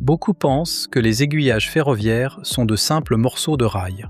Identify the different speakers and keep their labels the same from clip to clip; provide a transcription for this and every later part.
Speaker 1: Beaucoup pensent que les aiguillages ferroviaires sont de simples morceaux de rail,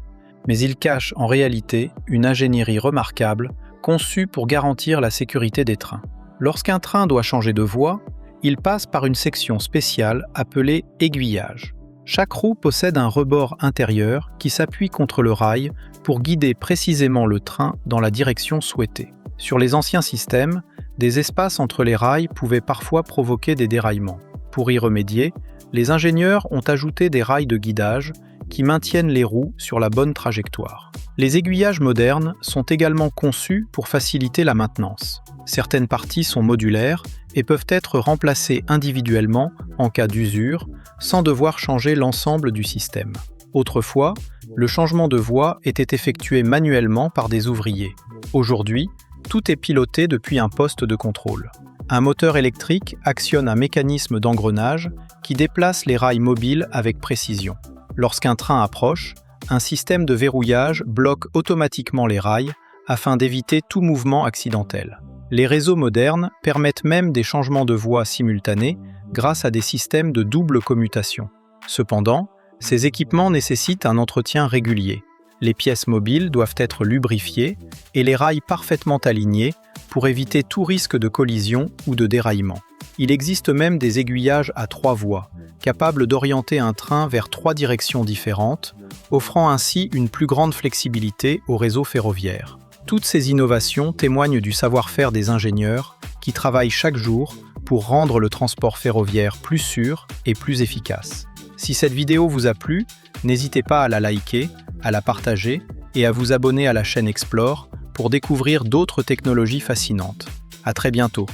Speaker 1: mais ils cachent en réalité une ingénierie remarquable conçue pour garantir la sécurité des trains. Lorsqu'un train doit changer de voie, il passe par une section spéciale appelée aiguillage. Chaque roue possède un rebord intérieur qui s'appuie contre le rail pour guider précisément le train dans la direction souhaitée. Sur les anciens systèmes, des espaces entre les rails pouvaient parfois provoquer des déraillements. Pour y remédier, les ingénieurs ont ajouté des rails de guidage qui maintiennent les roues sur la bonne trajectoire. Les aiguillages modernes sont également conçus pour faciliter la maintenance. Certaines parties sont modulaires et peuvent être remplacées individuellement en cas d'usure, sans devoir changer l'ensemble du système. Autrefois, le changement de voie était effectué manuellement par des ouvriers. Aujourd'hui, tout est piloté depuis un poste de contrôle. Un moteur électrique actionne un mécanisme d'engrenage qui déplace les rails mobiles avec précision. Lorsqu'un train approche, un système de verrouillage bloque automatiquement les rails afin d'éviter tout mouvement accidentel. Les réseaux modernes permettent même des changements de voie simultanés grâce à des systèmes de double commutation. Cependant, ces équipements nécessitent un entretien régulier. Les pièces mobiles doivent être lubrifiées et les rails parfaitement alignés pour éviter tout risque de collision ou de déraillement. Il existe même des aiguillages à 3 voies, capables d'orienter un train vers 3 directions différentes, offrant ainsi une plus grande flexibilité au réseau ferroviaire. Toutes ces innovations témoignent du savoir-faire des ingénieurs qui travaillent chaque jour pour rendre le transport ferroviaire plus sûr et plus efficace. Si cette vidéo vous a plu, n'hésitez pas à la liker, à la partager et à vous abonner à la chaîne Explore pour découvrir d'autres technologies fascinantes. À très bientôt.